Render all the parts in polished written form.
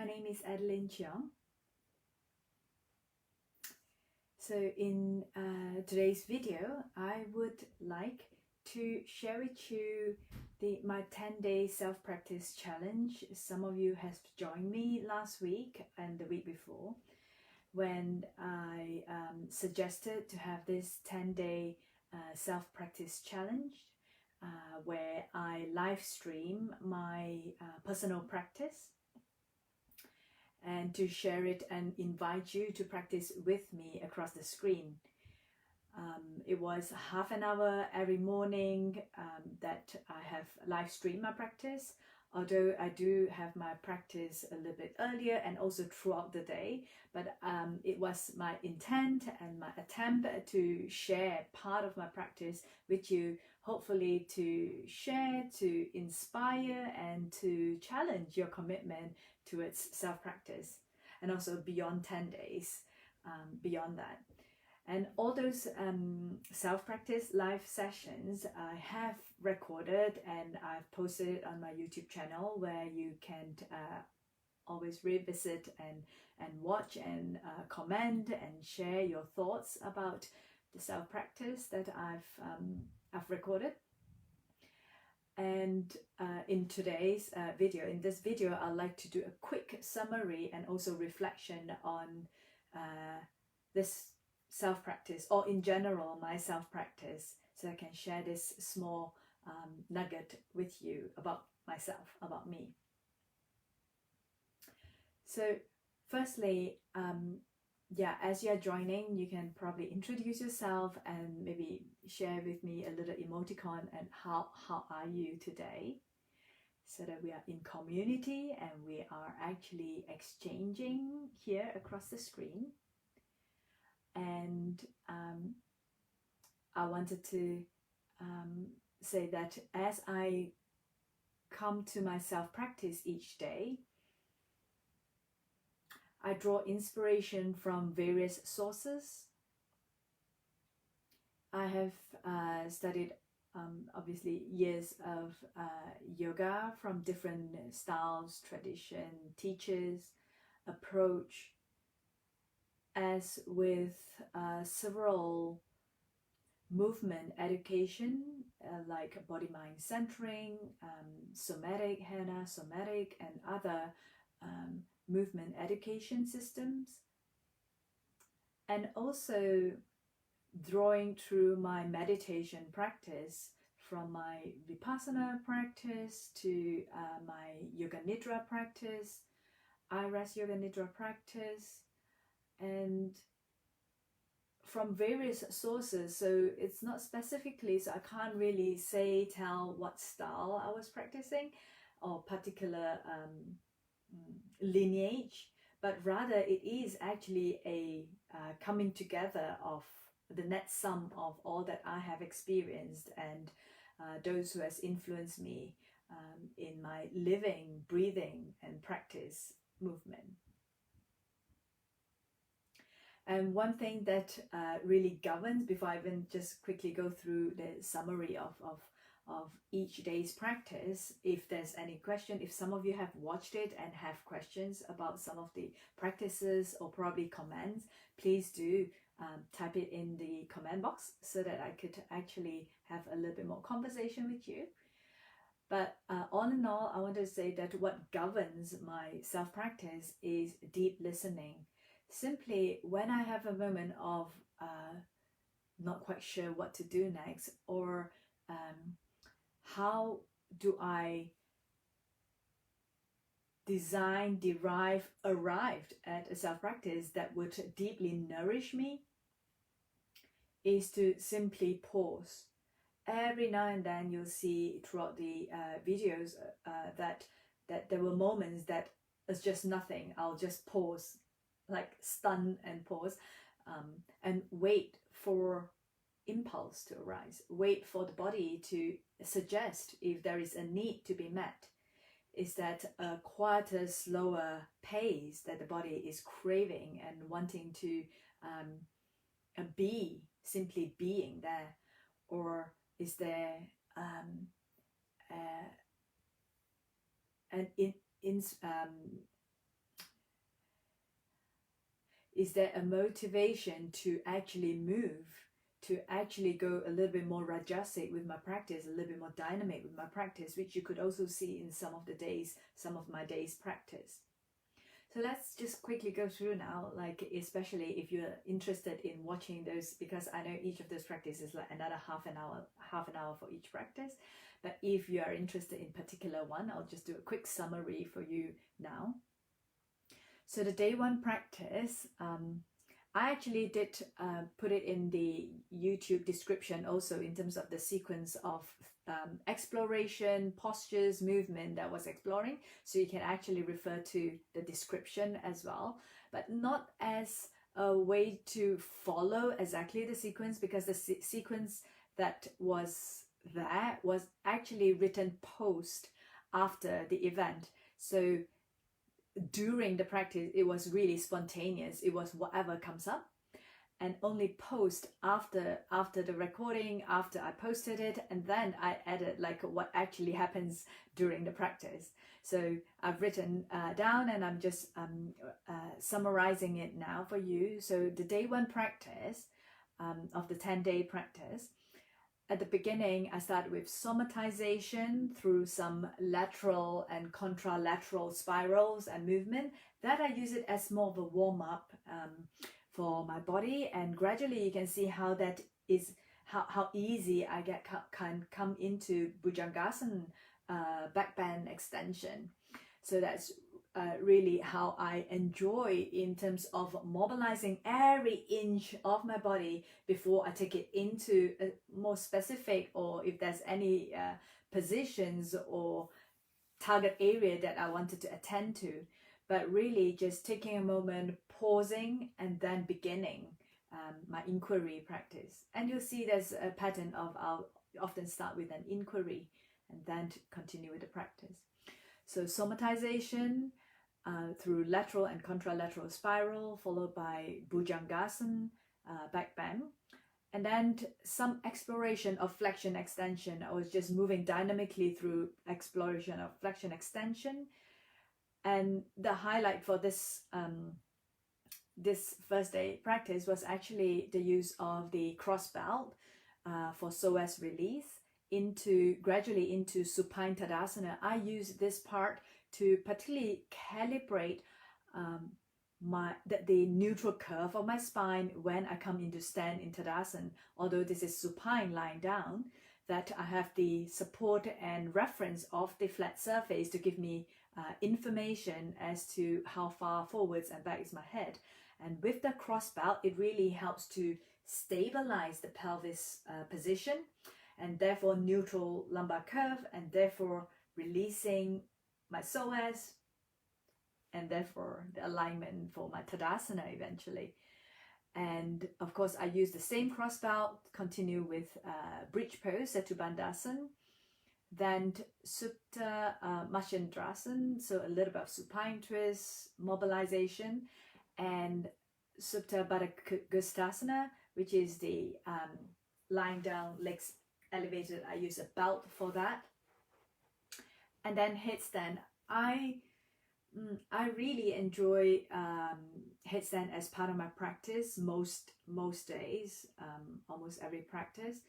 My name is Adeline Chiang. So in today's video, I would like to share with you my 10-day self-practice challenge. Some of you have joined me last week and the week before when I suggested to have this 10-day self-practice challenge where I live stream my personal practice and to share it and invite you to practice with me across the screen. It was half an hour every morning that I have live streamed my practice, although I do have my practice a little bit earlier and also throughout the day, but it was my intent and my attempt to share part of my practice with you, hopefully to share, to inspire and to challenge your commitment towards self-practice, and also beyond 10 days, beyond that. And all those self-practice live sessions I have recorded and I've posted on my YouTube channel, where you can always revisit and watch and comment and share your thoughts about the self-practice that I've recorded. And in today's video, in this video, I'd like to do a quick summary and also reflection on this self-practice, or in general my self-practice, so I can share this small nugget with you about myself, about me. So firstly, as you're joining, you can probably introduce yourself and maybe share with me a little emoticon and how are you today, so that we are in community and we are actually exchanging here across the screen. And I wanted to say that as I come to my self-practice each day, I draw inspiration from various sources. I have studied obviously years of yoga from different styles, tradition, teachers, approach, as with several movement education like body-mind centering, somatic, Hana, somatic, and other movement education systems, and also drawing through my meditation practice, from my Vipassana practice to my Yoga Nidra practice, I-Rest Yoga Nidra practice, and from various sources. So it's not specifically, so I can't really tell what style I was practicing or particular lineage, but rather it is actually a coming together of the net sum of all that I have experienced and those who has influenced me in my living, breathing and practice movement. And one thing that really governs, before I even just quickly go through the summary of each day's practice, if there's any question, if some of you have watched it and have questions about some of the practices or probably comments, please do type it in the comment box so that I could actually have a little bit more conversation with you. But all in all, I want to say that what governs my self-practice is deep listening. Simply, when I have a moment of not quite sure what to do next, or how do I arrived at a self-practice that would deeply nourish me, is to simply pause. Every now and then you'll see throughout the videos that there were moments that it's just nothing. I'll just pause, like stun and pause, and wait for impulse to arise, wait for the body to suggest if there is a need to be met. Is that a quieter, slower pace that the body is craving and wanting to be, simply being there? Or is there an is there a motivation to actually move, to actually go a little bit more rajasic with my practice, a little bit more dynamic with my practice, which you could also see in some of my days practice. So let's just quickly go through now, like especially if you're interested in watching those, because I know each of those practices is like another half an hour for each practice. But if you are interested in particular one, I'll just do a quick summary for you now. So the day one practice, I actually did put it in the YouTube description also in terms of the sequence of exploration, postures, movement that I was exploring. So you can actually refer to the description as well, but not as a way to follow exactly the sequence, because the sequence that was there was actually written post after the event. So during the practice, it was really spontaneous. It was whatever comes up, and only post after the recording, after I posted it, and then I added like what actually happens during the practice. So I've written down, and I'm just summarizing it now for you. So the day one practice of the 10-day practice, at the beginning, I started with somatization through some lateral and contralateral spirals and movement. That I use it as more of a warm-up for my body, and gradually you can see how that is, how easy I can come into Bhujangasana, back bend extension. So that's really how I enjoy in terms of mobilizing every inch of my body before I take it into a more specific, or if there's any positions or target area that I wanted to attend to, but really just taking a moment, pausing, and then beginning my inquiry practice. And you'll see there's a pattern of I'll often start with an inquiry and then to continue with the practice. So somatization through lateral and contralateral spiral, followed by Bhujangasana, back bend. And then some exploration of flexion extension. I was just moving dynamically through exploration of flexion extension. And the highlight for this this first day practice was actually the use of the cross belt for psoas release gradually into supine Tadasana. I use this part to particularly calibrate the neutral curve of my spine when I come into stand in Tadasana. Although this is supine lying down, that I have the support and reference of the flat surface to give me information as to how far forwards and back is my head. And with the cross belt, it really helps to stabilize the pelvis position, and therefore neutral lumbar curve, and therefore releasing my psoas, and therefore the alignment for my Tadasana eventually. And of course, I use the same cross belt, continue with bridge pose, Setu Bandhasan, then Supta Matsyendrasana, so a little bit of supine twist, mobilization, and Supta Baddha Gustasana, which is the lying down, legs elevated. I use a belt for that. And then headstand. I really enjoy headstand as part of my practice most days, almost every practice.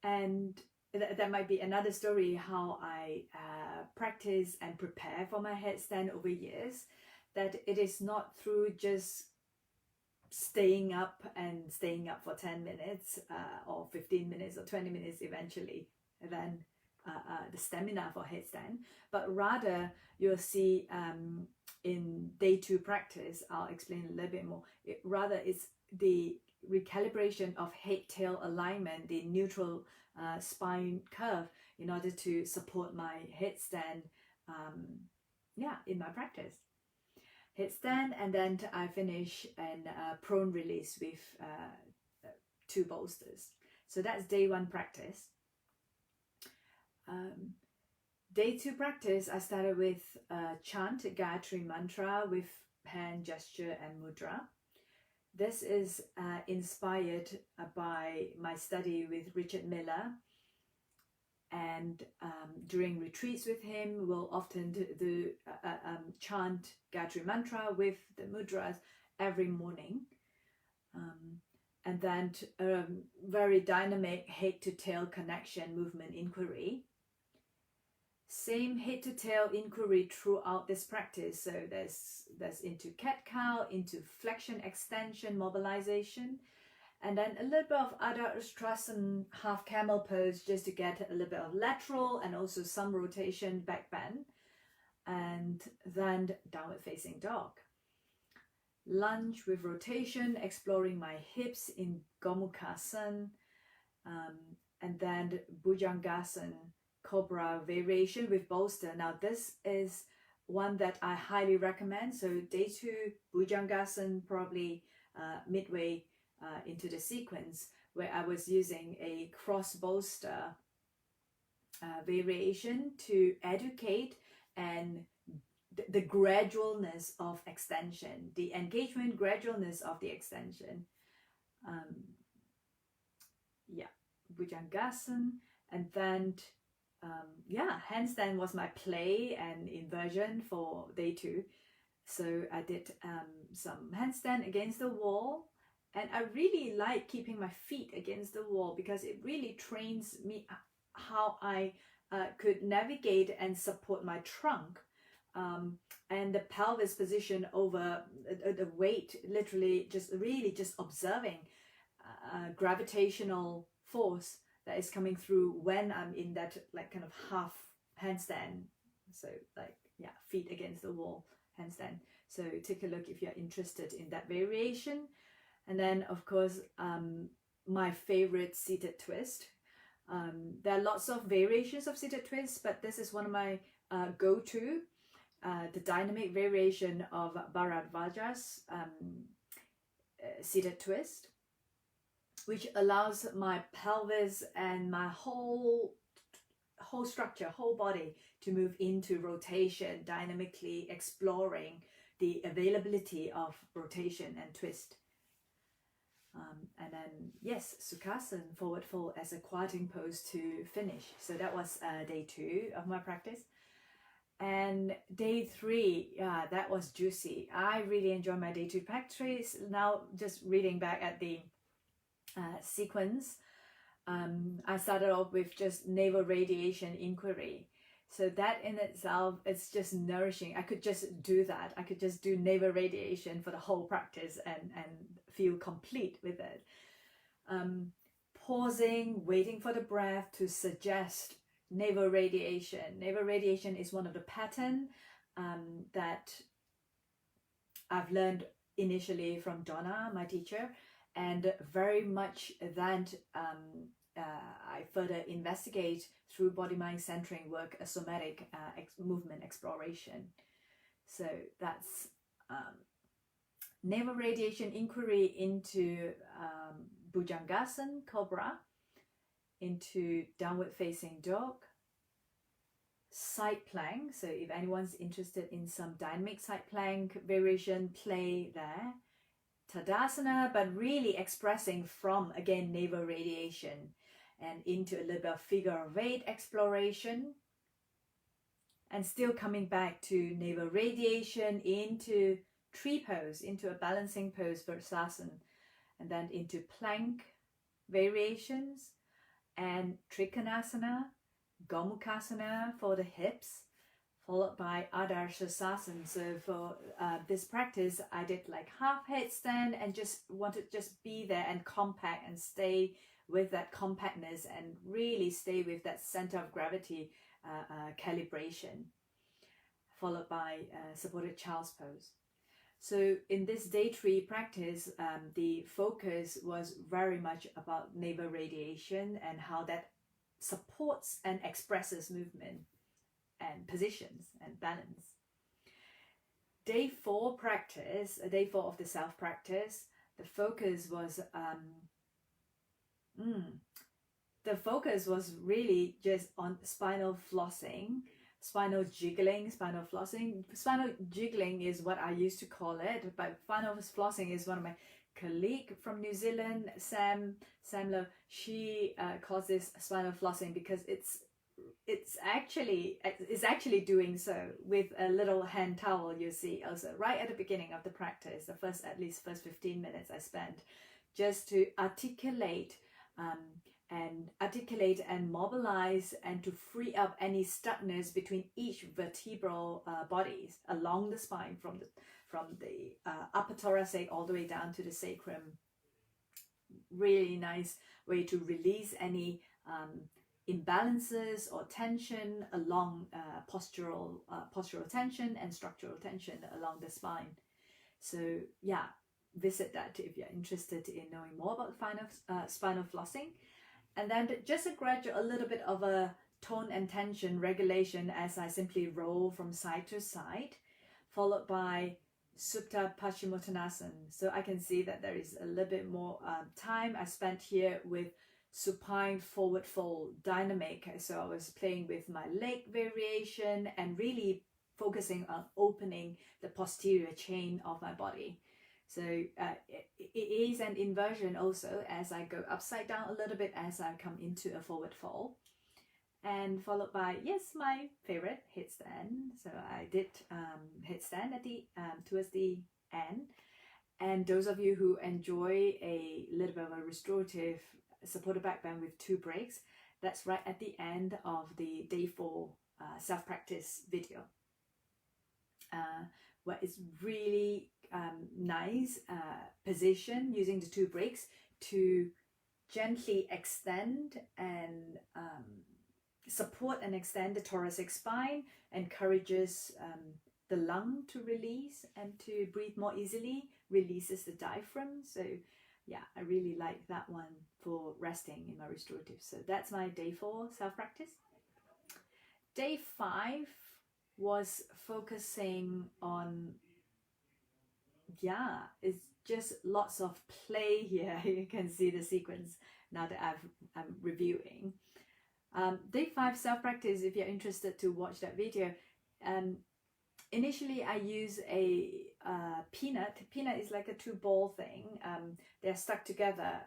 And that might be another story how I practice and prepare for my headstand over years, that it is not through just staying up for 10 minutes or 15 minutes or 20 minutes eventually, and then the stamina for headstand, but rather you'll see in day two practice, I'll explain a little bit more, it's the recalibration of head-tail alignment, the neutral spine curve, in order to support my headstand in my practice. Headstand, and then I finish an prone release with 2 bolsters. So that's day one practice. Day two practice, I started with chant Gayatri mantra with hand gesture and mudra. This is inspired by my study with Richard Miller And during retreats with him, we'll often chant Gayatri Mantra with the mudras every morning. And then very dynamic head to tail connection movement inquiry. Same head to tail inquiry throughout this practice. So there's into cat cow, into flexion, extension, mobilization, and then a little bit of other Vrksasana half camel pose just to get a little bit of lateral and also some rotation back bend, and then downward facing dog. Lunge with rotation, exploring my hips in Gomukhasana, and then Bhujangasana, Cobra variation with bolster. Now this is one that I highly recommend. So day 2, Bhujangasana, probably midway into the sequence, where I was using a cross bolster variation to educate and the gradualness of extension, the engagement gradualness of the extension. Bhujangasana, and then handstand was my play and inversion for day 2. So I did some handstand against the wall, and I really like keeping my feet against the wall because it really trains me how I could navigate and support my trunk, and the pelvis position over the weight, literally just observing gravitational force that is coming through when I'm in that like kind of half handstand. So like, feet against the wall handstand. So take a look if you're interested in that variation. And then of course, my favorite seated twist. There are lots of variations of seated twist, but this is one of my go-to, the dynamic variation of Bharadvaja's seated twist, which allows my pelvis and my whole structure, whole body to move into rotation, dynamically exploring the availability of rotation and twist. And then, yes, Sukhasana, forward fold as a quieting pose to finish. So that was day 2 of my practice. And day 3, that was juicy. I really enjoyed my day 2 practice. Now, just reading back at the sequence, I started off with just navel radiation inquiry. So that in itself, it's just nourishing. I could just do that. I could just do navel radiation for the whole practice and feel complete with it. Pausing, waiting for the breath to suggest navel radiation. Navel radiation is one of the pattern that I've learned initially from Donna, my teacher, and very much that I further investigate through body-mind centering work, a somatic movement exploration. So that's navel radiation inquiry into Bhujangasana, Cobra, into downward facing dog, side plank. So if anyone's interested in some dynamic side plank variation, play there. Tadasana, but really expressing from, again, navel radiation and into a little bit of figure of 8 exploration, and still coming back to navel radiation into tree pose, into a balancing pose, Vrksasana, and then into plank variations, and Trikonasana, Gomukhasana for the hips, followed by Vrksasana. So for this practice, I did like half headstand and just wanted to just be there and compact and stay with that compactness and really stay with that center of gravity calibration, followed by supported child's pose. So in this day 3 practice, the focus was very much about navel radiation and how that supports and expresses movement and positions and balance. Day 4 practice, day 4 of the self practice, the focus was really just on spinal flossing, spinal jiggling, spinal flossing. Spinal jiggling is what I used to call it, but spinal flossing is one of my colleague from New Zealand, Sam Lowe. She calls this spinal flossing because it's it's actually doing so with a little hand towel. You see also right at the beginning of the practice, the first 15 minutes I spent just to articulate and mobilize and to free up any stuckness between each vertebral bodies along the spine from the upper thoracic all the way down to the sacrum. Really nice way to release any imbalances or tension along postural tension and structural tension along the spine. So yeah, visit that if you're interested in knowing more about spinal flossing. And then just a little bit of a tone and tension regulation as I simply roll from side to side, followed by Supta Paschimottanasana. So I can see that there is a little bit more time I spent here with supine forward fold dynamic. So I was playing with my leg variation and really focusing on opening the posterior chain of my body. So it is an inversion also as I go upside down a little bit as I come into a forward fold. And followed by, yes, my favorite, headstand. So I did headstand at the towards the end. And those of you who enjoy a little bit of a restorative supported back bend with 2 breaks, that's right at the end of the day 4 self-practice video. Where it's really nice position using the 2 breaks to gently extend and support and extend the thoracic spine, encourages the lung to release and to breathe more easily, releases the diaphragm. So yeah, I really like that one for resting in my restorative. So that's my day 4 self-practice. Day 5 was focusing on, it's just lots of play here. You can see the sequence now that I'm reviewing. Day 5 self-practice, if you're interested to watch that video, initially I use a peanut. Peanut is like a 2-ball thing. They're stuck together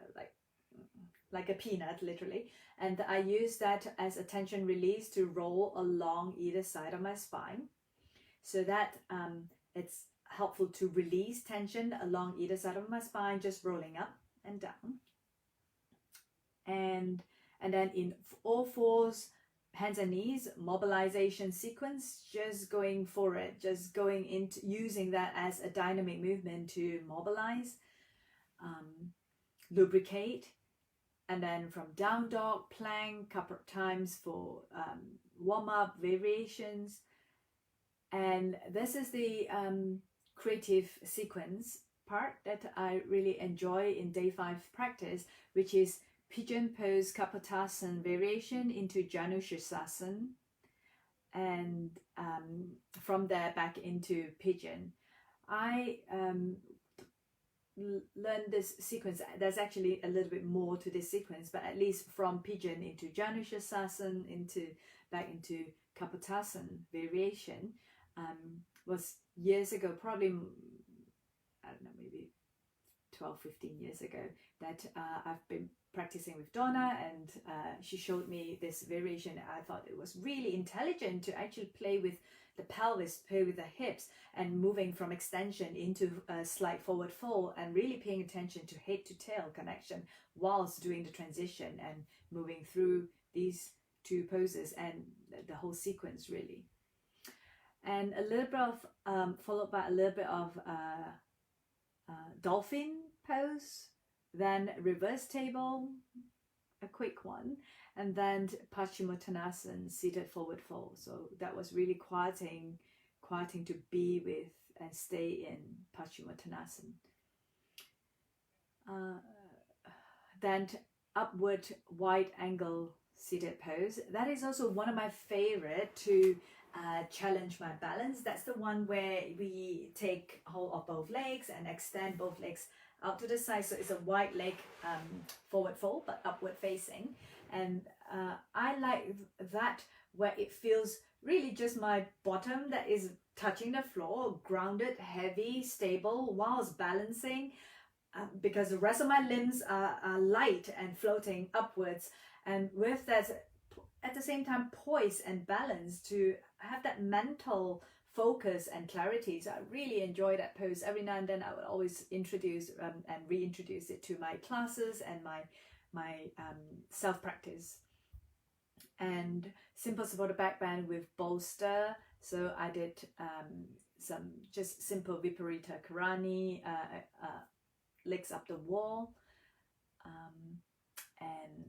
like a peanut, literally. And I use that as a tension release to roll along either side of my spine, so that it's helpful to release tension along either side of my spine, just rolling up and down. And then in all 4s, hands and knees, mobilization sequence, just going for it, just going into using that as a dynamic movement to mobilize, lubricate. And then from down dog, plank, couple of times for warm-up variations. And this is the creative sequence part that I really enjoy in day 5 practice, which is pigeon pose Kapotasana variation into Janushirasana, and from there back into pigeon. I learned this sequence. There's actually a little bit more to this sequence, but at least from pigeon into Janushirasana back into Kapotasana variation was years ago, probably, I don't know, maybe 12-15 years ago, that I've been practicing with Donna, and she showed me this variation. I thought it was really intelligent to actually play with the pelvis, play with the hips, and moving from extension into a slight forward fold, and really paying attention to head to tail connection whilst doing the transition and moving through these 2 poses and the whole sequence, really. And a little bit of followed by a little bit of dolphin pose, then reverse table, a quick one, and then Paschimottanasana, seated forward fold. So that was really quieting to be with and stay in Paschimottanasana. Then upward wide angle seated pose. That is also one of my favorite to challenge my balance. That's the one where we take hold of both legs and extend both legs out to the side. So it's a wide leg forward fold, but upward facing. And I like that where it feels really just my bottom that is touching the floor, grounded, heavy, stable, whilst balancing, because the rest of my limbs are light and floating upwards. And with that at the same time poise and balance, to have that mental focus and clarity. So I really enjoy that pose. Every now and then I would always introduce and reintroduce it to my classes and my self-practice. And simple supported back bend with bolster. So I did some just simple Viparita Karani, legs up the wall, and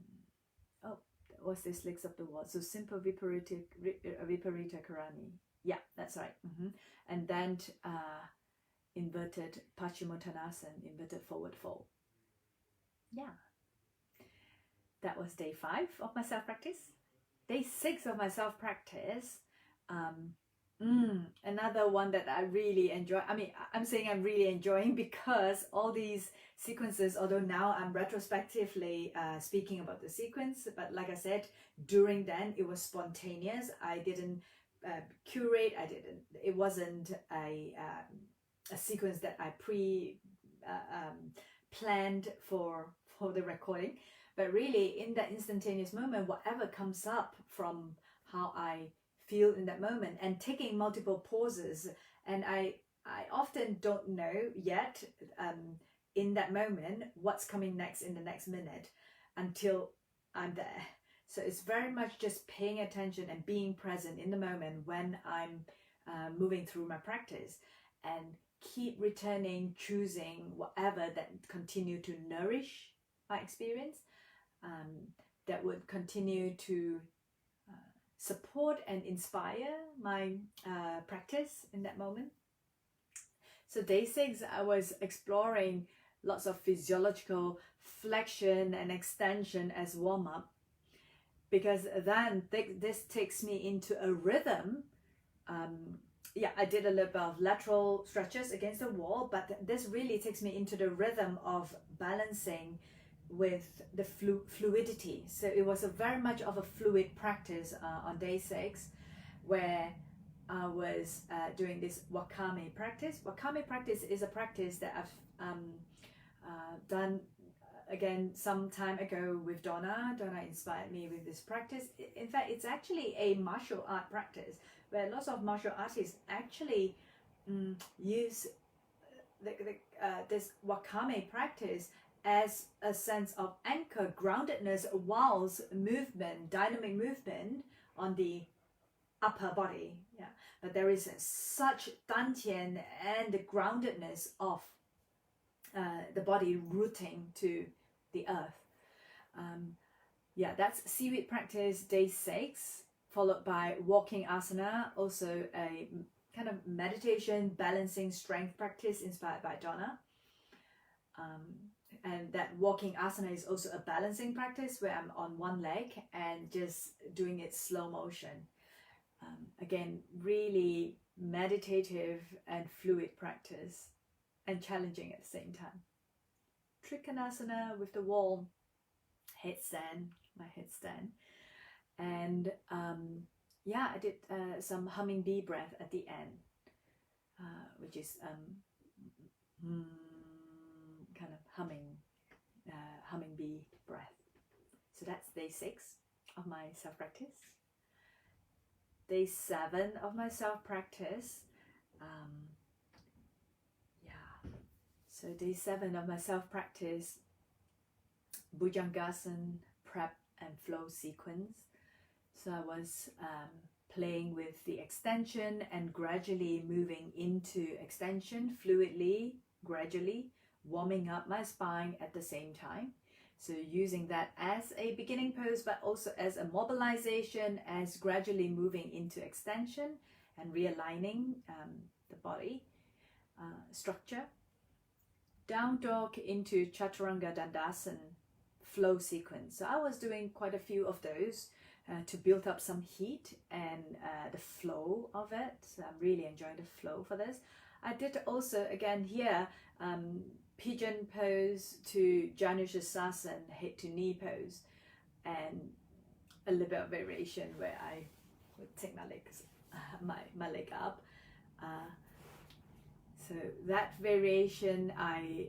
what's this, legs up the wall? So simple Viparita Karani. Yeah, that's right. And then inverted Paschimottanasana, inverted forward fold. Yeah. That was day 5 of my self-practice. Day 6 of my self-practice, another one that I really enjoy. I mean, I'm saying I'm really enjoying because all these sequences, although now I'm retrospectively speaking about the sequence, but like I said, during then it was spontaneous. I didn't curate. It wasn't a sequence that I planned for the recording. But really, in that instantaneous moment, whatever comes up from how I feel in that moment, and taking multiple pauses, and I often don't know yet in that moment what's coming next in the next minute until I'm there. So it's very much just paying attention and being present in the moment when I'm moving through my practice, and keep returning, choosing whatever that continue to nourish my experience. That would continue to support and inspire my practice in that moment. So day 6, I was exploring lots of physiological flexion and extension as warm-up, because then this takes me into a rhythm. I did a little bit of lateral stretches against the wall, but this really takes me into the rhythm of balancing with the fluidity. So it was very much of a fluid practice on day 6, where I was doing this Wakame practice. Wakame practice is a practice that I've done again some time ago with Donna. Donna inspired me with this practice. In fact, it's actually a martial art practice where lots of martial artists actually use this Wakame practice as a sense of anchor, groundedness, whilst movement, dynamic movement on the upper body. Yeah, but there is such dantian and the groundedness of the body rooting to the earth. That's seaweed practice day 6, followed by walking asana, also a kind of meditation, balancing strength practice inspired by Donna. And that walking asana is also a balancing practice where I'm on one leg and just doing it slow motion. Again, really meditative and fluid practice, and challenging at the same time. Trikonasana with the wall, headstand, my headstand. And I did some humming bee breath at the end, which is kind of humming bee breath. So that's day 6 of my self-practice. Day 7 of my self-practice. So day 7 of my self-practice, Bhujangasana prep and flow sequence. So I was playing with the extension and gradually moving into extension fluidly, gradually, warming up my spine at the same time. So using that as a beginning pose, but also as a mobilization, as gradually moving into extension and realigning the body structure. Down dog into Chaturanga Dandasana flow sequence. So I was doing quite a few of those to build up some heat and the flow of it. So I'm really enjoying the flow for this. I did also, again here, pigeon pose to Janushasana, head to knee pose, and a little bit of variation where I would take my legs, my leg up. So that variation I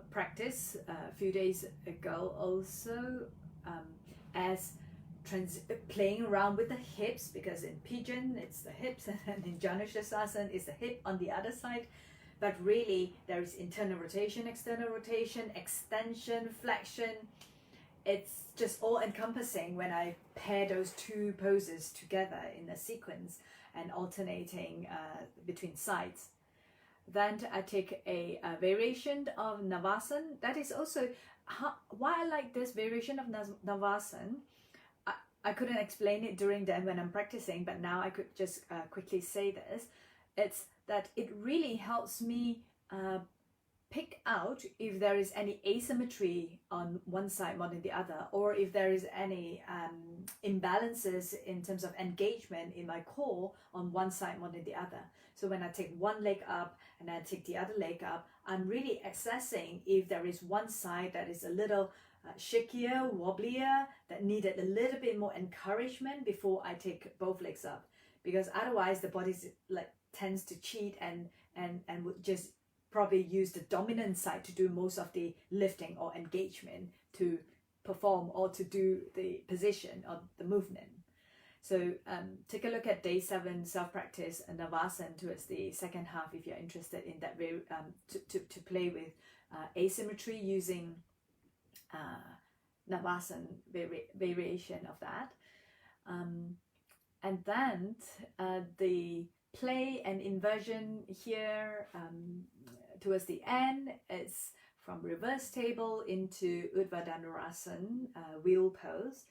practiced a few days ago also as playing around with the hips, because in pigeon it's the hips and in Janushasasan it's the hip on the other side. But really there is internal rotation, external rotation, extension, flexion. It's just all encompassing when I pair those two poses together in a sequence and alternating between sides. Then I take a variation of Navasana. That is also why I like this variation of Navasana. I couldn't explain it during then when I'm practicing, but now I could just quickly say this. It's that it really helps me pick out if there is any asymmetry on one side more than the other, or if there is any imbalances in terms of engagement in my core on one side more than the other. So when I take one leg up and I take the other leg up, I'm really assessing if there is one side that is a little shakier, wobblier, that needed a little bit more encouragement before I take both legs up, because otherwise the body tends to cheat and would just probably use the dominant side to do most of the lifting or engagement to perform or to do the position or the movement. So take a look at day 7 self-practice and Navasana towards the second half if you're interested in that to play with asymmetry using Navasana variation of that. And then the play and inversion here towards the end, it's from reverse table into Urdhva Dhanurasana, wheel pose.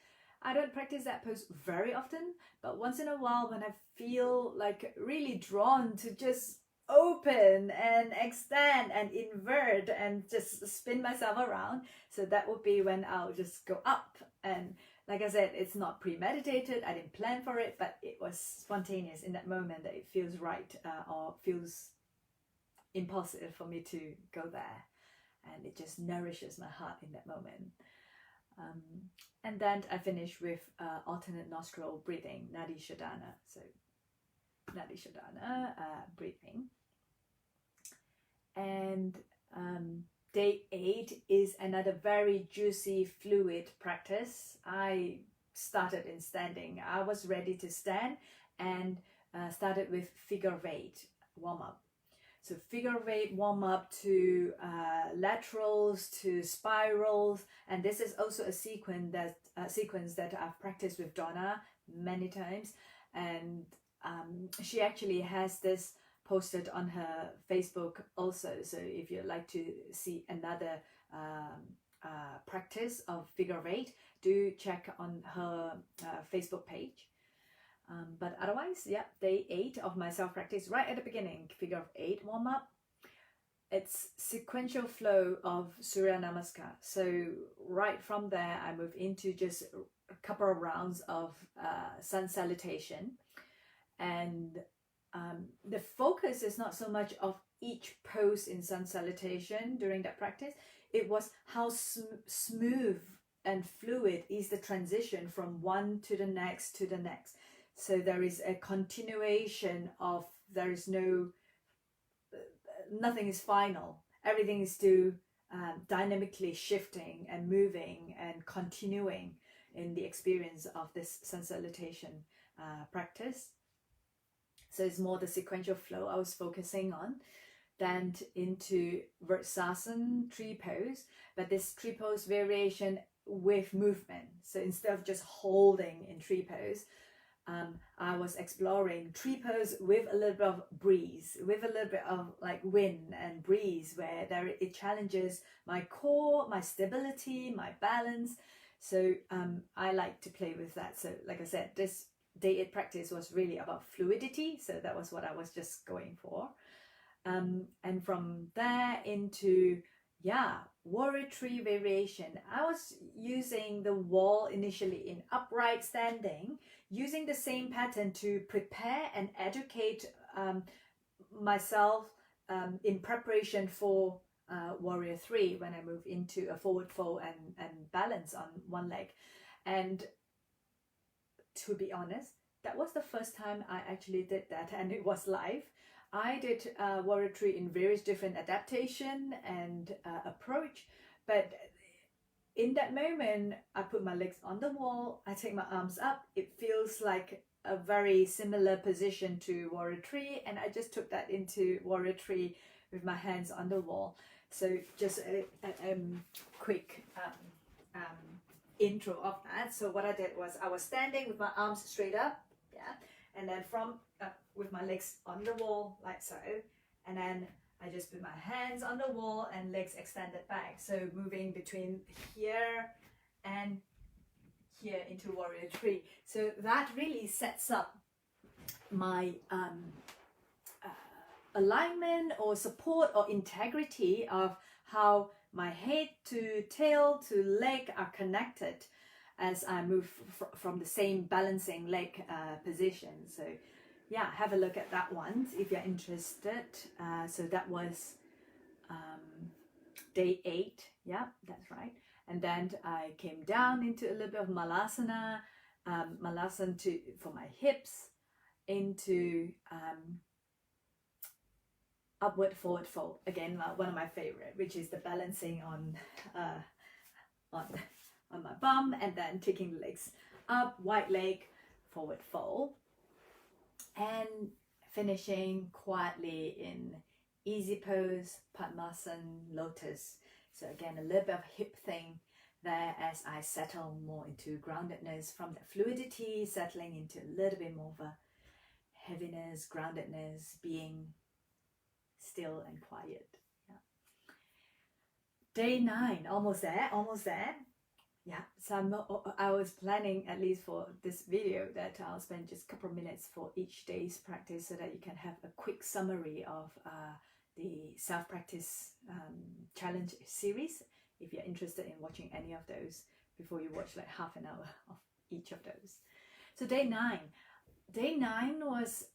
I don't practice that pose very often, but once in a while when I feel like really drawn to just open and extend and invert and just spin myself around, so that would be when I'll just go up. And like I said, it's not premeditated, I didn't plan for it, but it was spontaneous in that moment that it feels right or feels impulsive for me to go there, and it just nourishes my heart in that moment. And then I finish with alternate nostril breathing, Nadi Shodhana. So Nadi Shodhana breathing. And day 8 is another very juicy fluid practice. I started in standing. I was ready to stand and started with figure of 8 warm up. So figure of 8 warm up to laterals, to spirals, and this is also a sequence that I've practiced with Donna many times, and she actually has this posted on her Facebook also. So if you'd like to see another practice of figure of 8, do check on her Facebook page. But otherwise, yeah, day 8 of my self-practice, right at the beginning, figure of 8 warm-up. It's sequential flow of Surya Namaskar. So right from there, I move into just a couple of rounds of sun salutation. And the focus is not so much of each pose in sun salutation during that practice. It was how smooth and fluid is the transition from one to the next to the next. So there is a continuation of, there is no, nothing is final. Everything is still dynamically shifting and moving and continuing in the experience of this sun salutation practice. So it's more the sequential flow I was focusing on. Then into Vrksasana tree pose, but this tree pose variation with movement. So instead of just holding in tree pose, I was exploring tree pose with a little bit of breeze, with a little bit of like wind and breeze, where it challenges my core, my stability, my balance. So I like to play with that. So like I said, this day 8 practice was really about fluidity. So that was what I was just going for. And from there into, warrior tree variation. I was using the wall initially in upright standing, using the same pattern to prepare and educate myself in preparation for warrior 3 when I move into a forward fold and balance on one leg. And to be honest, that was the first time I actually did that, and it was live. I did warrior 3 in various different adaptation and approach, but in that moment, I put my legs on the wall, I take my arms up. It feels like a very similar position to Warrior Tree, and I just took that into Warrior Tree with my hands on the wall. So just a quick intro of that. So what I did was I was standing with my arms straight up, yeah, and then from with my legs on the wall like so, and then I just put my hands on the wall and legs extended back. So moving between here and here into Warrior Tree. So that really sets up my alignment or support or integrity of how my head to tail to leg are connected as I move from the same balancing leg position. So yeah, have a look at that one if you're interested. So that was day 8. Yeah, that's right. And then I came down into a little bit of Malasana, Malasana for my hips, into upward forward fold. Again, one of my favorite, which is the balancing on my bum and then taking the legs up, wide leg, forward fold, and finishing quietly in easy pose, Padmasana, lotus. So again, a little bit of hip thing there as I settle more into groundedness from the fluidity, settling into a little bit more of a heaviness, groundedness, being still and quiet. Yeah. Day 9, almost there, almost there. Yeah, so I was planning, at least for this video, that I'll spend just a couple of minutes for each day's practice so that you can have a quick summary of the self-practice challenge series, if you're interested in watching any of those, before you watch like half an hour of each of those. So day 9 was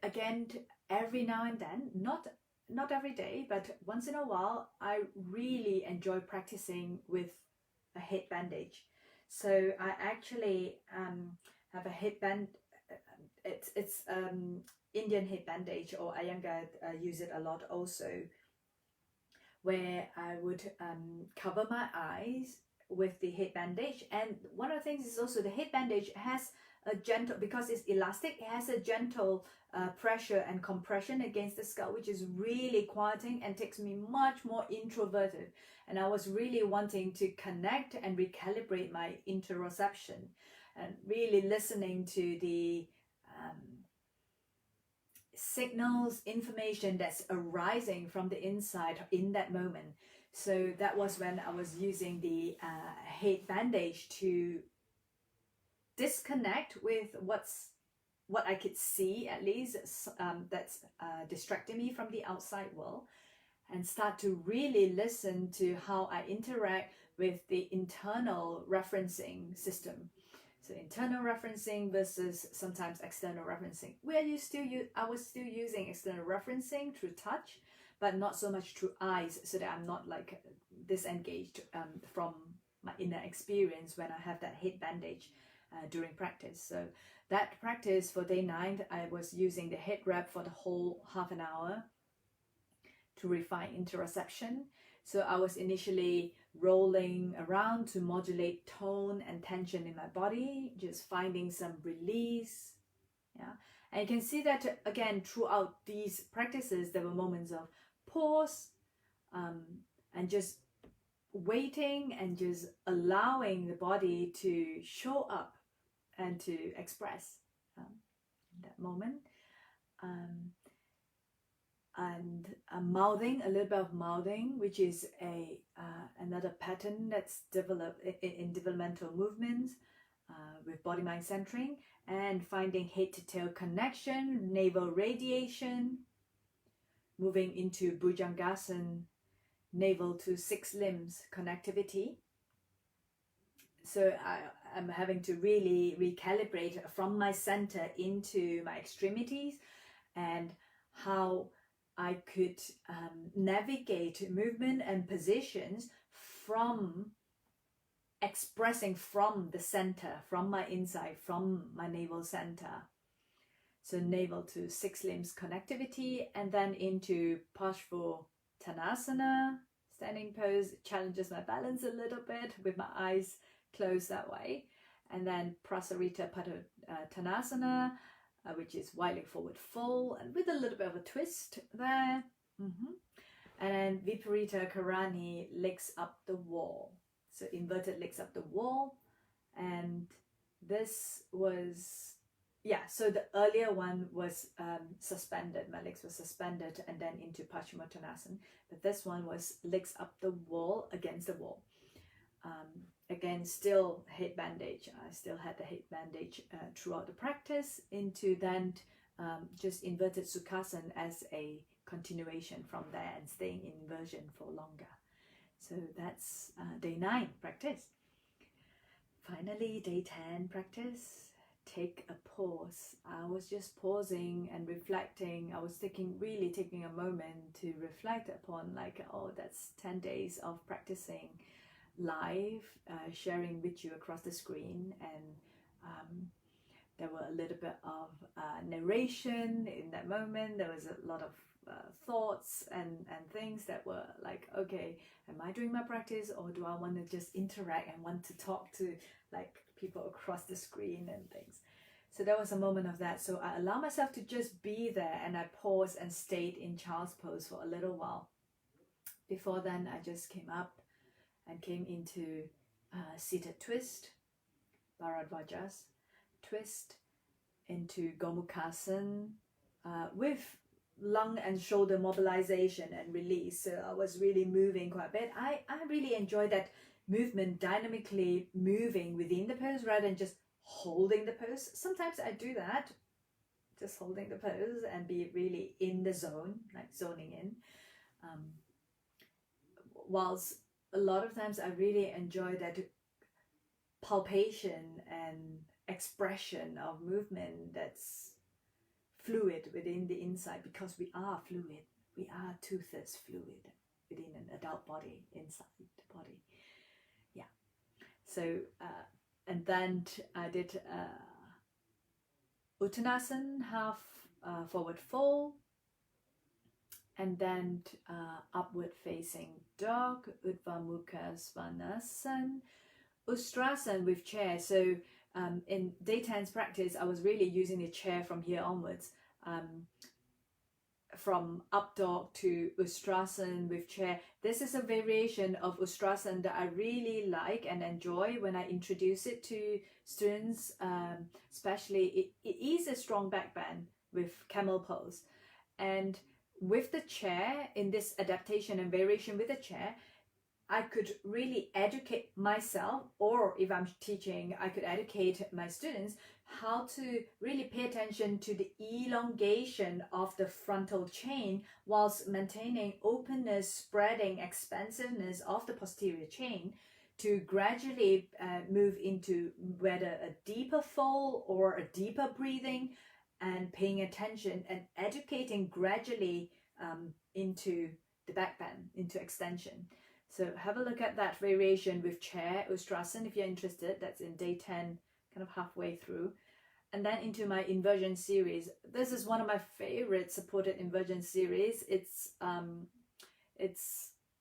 again, every now and then, not every day, but once in a while, I really enjoy practicing with a head bandage. So I actually have a headband. It's Indian head bandage, or Iyengar use it a lot also, where I would cover my eyes with the head bandage. And one of the things is also the head bandage has a gentle, because it's elastic, it has a gentle pressure and compression against the skull, which is really quieting and takes me much more introverted. And I was really wanting to connect and recalibrate my interoception and really listening to the signals, information that's arising from the inside in that moment. So that was when I was using the head bandage to disconnect with what I could see, at least that's distracting me from the outside world, and start to really listen to how I interact with the internal referencing system. So internal referencing versus sometimes external referencing. I was still using external referencing through touch, but not so much through eyes, so that I'm not like disengaged from my inner experience when I have that head bandage during practice. So that practice for day 9, I was using the head wrap for the whole half an hour to refine interoception. So I was initially rolling around to modulate tone and tension in my body, just finding some release. Yeah, and you can see that again throughout these practices, there were moments of pause and just waiting and just allowing the body to show up and to express in that moment. And mouthing, a little bit of mouthing, which is another pattern that's developed in developmental movements with body-mind centering, and finding head to tail connection, navel radiation, moving into Bhujangasana, navel to 6 limbs connectivity. So I'm having to really recalibrate from my center into my extremities, and how I could navigate movement and positions from expressing from the center, from my inside, from my navel center. So navel to 6 limbs connectivity, and then into Parshvottanasana, standing pose challenges my balance a little bit with my eyes closed that way. And then Prasarita Padottanasana, which is wide leg forward fold and with a little bit of a twist there. And then Viparita Karani, legs up the wall. So inverted legs up the wall. And this was, yeah, so the earlier one was suspended. My legs were suspended and then into Paschimottanasana. But this one was legs up the wall, against the wall. Again, still head bandage. I still had the head bandage throughout the practice, into then just inverted Sukhasana as a continuation from there and staying in inversion for longer. So that's day 9 practice. Finally, day 10 practice. Take a pause. I was just pausing and reflecting. I was really taking a moment to reflect upon, like, oh, that's 10 days of practicing live, sharing with you across the screen, and there were a little bit of narration in that moment. There was a lot of thoughts and things that were like, okay, am I doing my practice, or do I want to just interact and want to talk to like people across the screen and things? So there was a moment of that. So I allowed myself to just be there, and I paused and stayed in child's pose for a little while. Before then, I just came up and came into seated twist, Bharadvajas, twist into Gomukhasana with lung and shoulder mobilization and release. So I was really moving quite a bit. I really enjoyed that movement, dynamically moving within the pose rather than just holding the pose. Sometimes I do that, just holding the pose and be really in the zone, like zoning in. Whilst a lot of times I really enjoy that palpation and expression of movement that's fluid within the inside, because we are fluid. We are 2/3 fluid within an adult body, inside the body. Yeah. So, and then I did Uttanasana, half forward fold, and then upward facing dog, Urdhva Mukha Svanasana, Ustrasana with chair. So in day 10's practice, I was really using the chair from here onwards, from up dog to Ustrasana with chair. This is a variation of Ustrasana that I really like and enjoy when I introduce it to students, especially it is a strong back bend with camel pose. And with the chair, in this adaptation and variation with the chair, I could really educate myself, or if I'm teaching, I could educate my students how to really pay attention to the elongation of the frontal chain whilst maintaining openness, spreading, expansiveness of the posterior chain, to gradually move into whether a deeper fold or a deeper breathing, and paying attention and educating gradually into the back bend, into extension. So have a look at that variation with chair, Ustrasana, if you're interested. That's in day 10, kind of halfway through. And then into my inversion series. This is one of my favorite supported inversion series. It's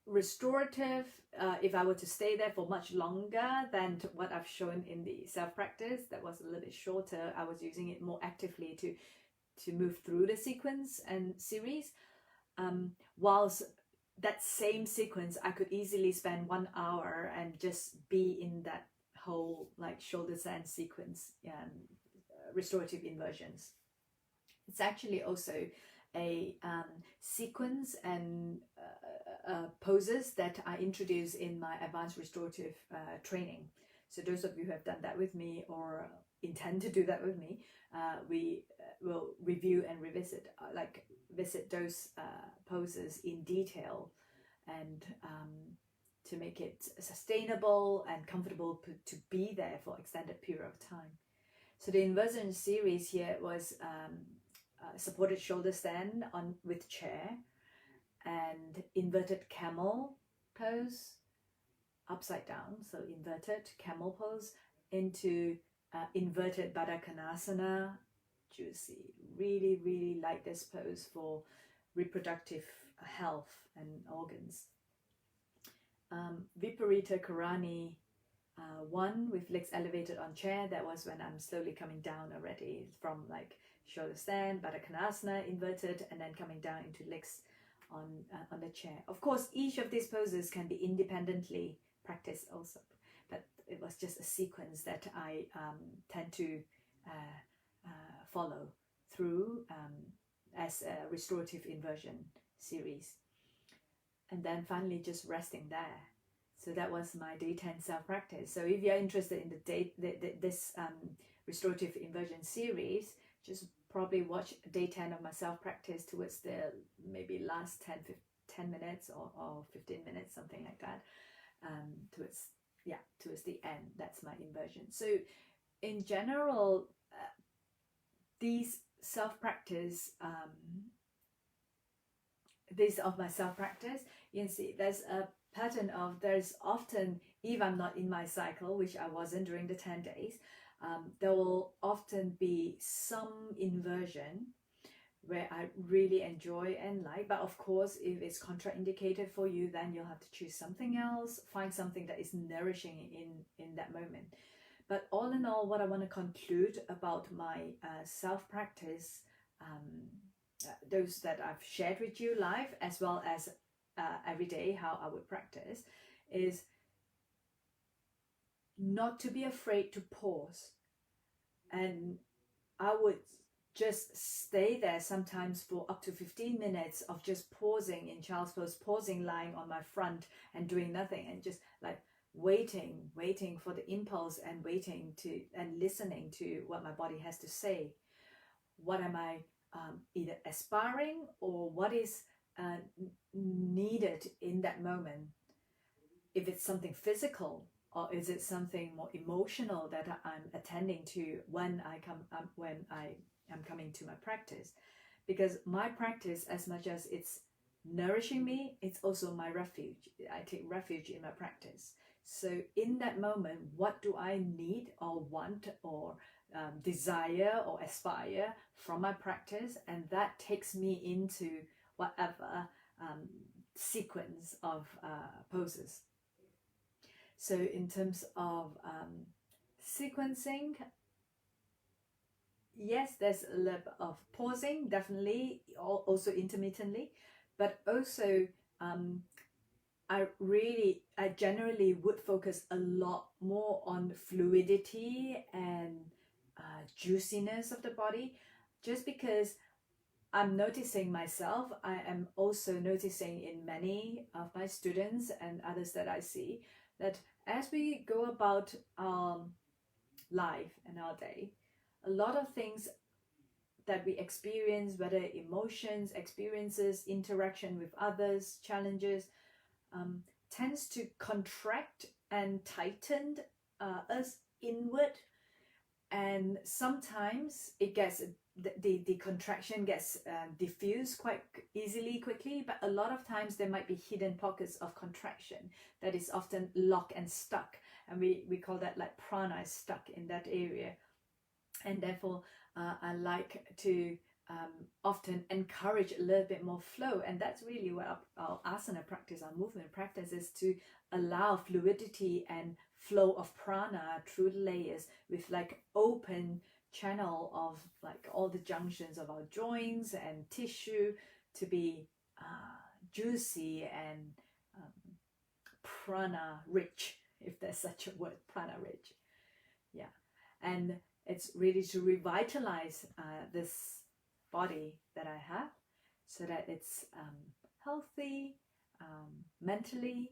restorative. If I were to stay there for much longer than what I've shown in the self-practice, that was a little bit shorter. I was using it more actively to move through the sequence and series. Whilst that same sequence, I could easily spend 1 hour and just be in that whole like shoulder stand sequence, restorative inversions. It's actually also a sequence and poses that I introduce in my advanced restorative training. So those of you who have done that with me or intend to do that with me, we will review and revisit, visit those poses in detail, and to make it sustainable and comfortable to be there for extended period of time. So the inversion series here was supported shoulder stand on with chair, and inverted camel pose, upside down, so inverted camel pose, into inverted Baddha Juicy. Really, really like this pose for reproductive health and organs. Viparita Karani 1 with legs elevated on chair. That was when I'm slowly coming down already from like shoulder stand, Baddha Konasana, inverted, and then coming down into legs on the chair. Of course, each of these poses can be independently practiced also, but it was just a sequence that I tend to follow through as a restorative inversion series. And then finally just resting there. So that was my day 10 self-practice. So if you're interested in this restorative inversion series, just probably watch day 10 of my self-practice towards the maybe last 10 minutes or 15 minutes, something like that. Towards the end, that's my inversion. So in general, these self-practice, these of my self-practice, you can see there's a pattern of, there's often, if I'm not in my cycle, which I wasn't during the 10 days, there will often be some inversion where I really enjoy and like. But of course, if it's contraindicated for you, then you'll have to choose something else, find something that is nourishing in that moment. But all in all, what I want to conclude about my self-practice, those that I've shared with you live, as well as every day how I would practice, is not to be afraid to pause. And I would just stay there sometimes for up to 15 minutes of just pausing in child's pose, pausing lying on my front and doing nothing, and just like waiting for the impulse, and waiting to and listening to what my body has to say. What am I either aspiring, or what is needed in that moment? If it's something physical, or is it something more emotional that I'm attending to when I am coming to my practice? Because my practice, as much as it's nourishing me, it's also my refuge. I take refuge in my practice. So in that moment, what do I need or want or desire or aspire from my practice? And that takes me into whatever sequence of poses. So in terms of sequencing, yes, there's a little bit of pausing, definitely, also intermittently, but also I generally would focus a lot more on fluidity and juiciness of the body, just because I'm noticing myself. I am also noticing in many of my students and others that I see, that as we go about our life and our day, a lot of things that we experience, whether emotions, experiences, interaction with others, challenges, tends to contract and tighten us inward. And sometimes it gets, the contraction gets diffused quite easily, quickly, but a lot of times there might be hidden pockets of contraction that is often locked and stuck, and we call that like prana is stuck in that area. And therefore I like to often encourage a little bit more flow, and that's really what our asana practice, our movement practice, is to allow fluidity and flow of prana through the layers, with like open channel of like all the junctions of our joints and tissue to be juicy and prana rich, if there's such a word, prana rich. Yeah, and it's really to revitalize this body that I have, so that it's healthy, mentally,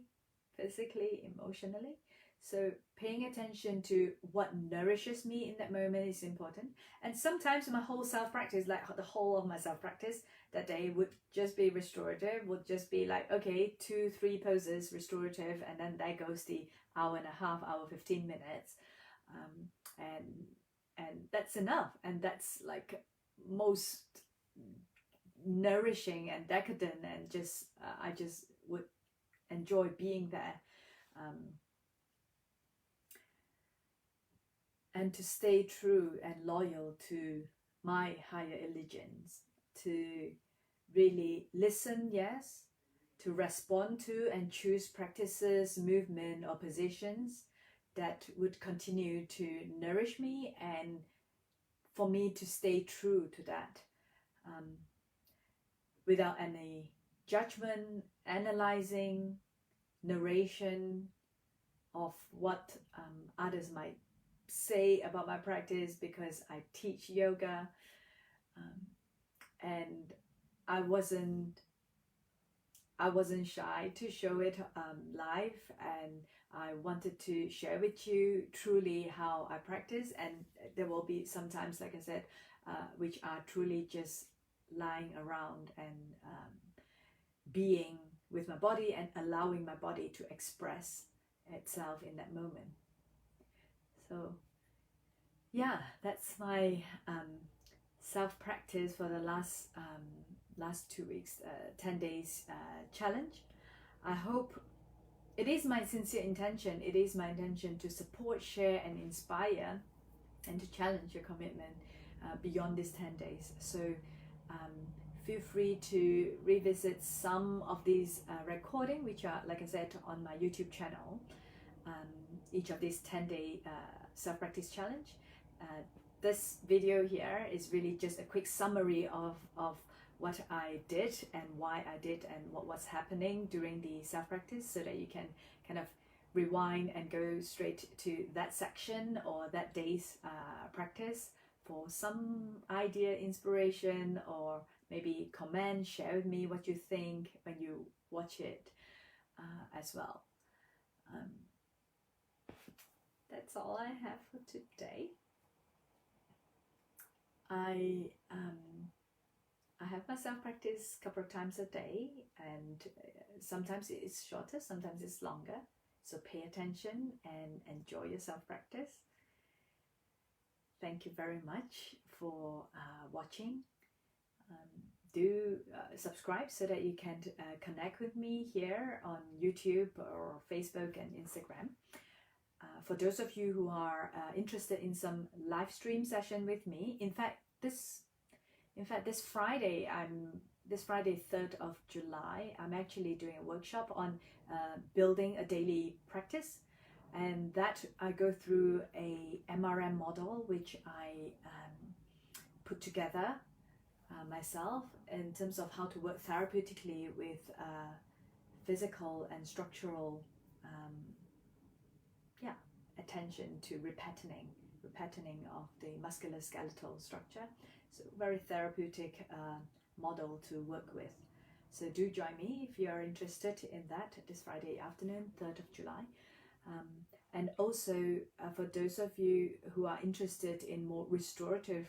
physically, emotionally. So paying attention to what nourishes me in that moment is important. And sometimes my whole self-practice, like the whole of my self-practice that day, would just be restorative, would just be like, okay, 2-3 poses restorative, and then there goes the hour and a half, hour 15 minutes, and that's enough. And that's like most nourishing and decadent, and just I just would enjoy being there. And to stay true and loyal to my higher allegiance, to really listen, yes, to respond to and choose practices, movement, or positions that would continue to nourish me, and for me to stay true to that, without any judgment, analyzing, narration of what others might say about my practice, because I teach yoga, and I wasn't shy to show it live, and I wanted to share with you truly how I practice. And there will be sometimes, like I said, which are truly just lying around and being with my body and allowing my body to express itself in that moment. So yeah, that's my self-practice for the last 2 weeks, 10 days challenge. I hope, it is my sincere intention, it is my intention to support, share and inspire, and to challenge your commitment beyond these 10 days. So feel free to revisit some of these recording, which are, like I said, on my YouTube channel, each of these 10-day self-practice challenge. This video here is really just a quick summary of what I did and why I did and what was happening during the self-practice, so that you can kind of rewind and go straight to that section or that day's practice for some idea, inspiration, or maybe comment, share with me what you think when you watch it as well. That's all I have for today. I have my self-practice a couple of times a day, and sometimes it's shorter, sometimes it's longer. So pay attention and enjoy your self-practice. Thank you very much for watching. Do subscribe so that you can connect with me here on YouTube or Facebook and Instagram. For those of you who are interested in some live stream session with me, in fact this Friday, 3rd of July, I'm actually doing a workshop on building a daily practice, and that I go through a MRM model which I put together myself, in terms of how to work therapeutically with physical and structural attention to repatterning of the musculoskeletal structure. So very therapeutic model to work with. So do join me if you are interested in that this Friday afternoon, 3rd of July. And also for those of you who are interested in more restorative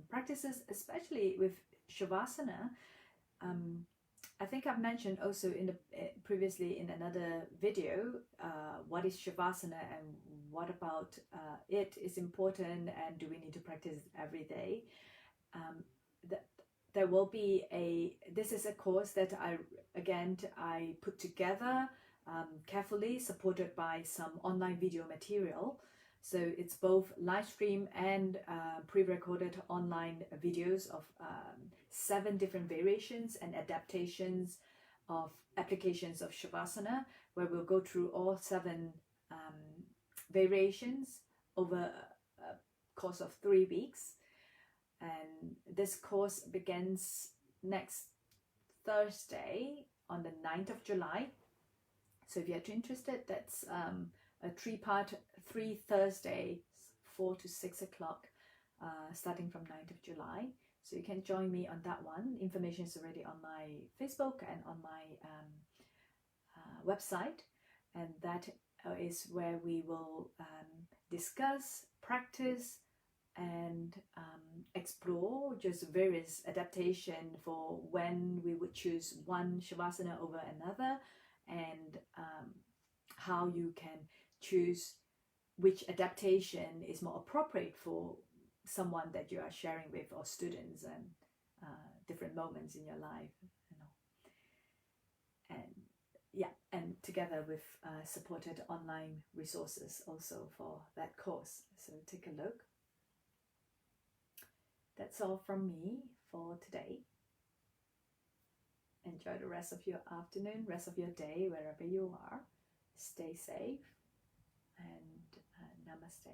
practices, especially with Shavasana, I think I've mentioned also in the previously in another video what is Shavasana and what about it is important, and do we need to practice every day. There will be this is a course that I put together carefully, supported by some online video material. So it's both live stream and pre-recorded online videos of 7 different variations and adaptations of applications of Shavasana, where we'll go through all 7 variations over a course of 3 weeks. And this course begins next Thursday on the 9th of July. So if you're interested, that's a 3-part, 3 Thursdays, 4 to 6 o'clock, starting from 9th of July. So you can join me on that one. Information is already on my Facebook and on my website. And that is where we will discuss, practice, and explore just various adaptation for when we would choose one Shavasana over another, and how you can choose which adaptation is more appropriate for someone that you are sharing with, or students, and different moments in your life, and together with supported online resources also for that course. So take a look. That's all from me for today. Enjoy the rest of your afternoon, rest of your day, wherever you are. Stay safe, and namaste.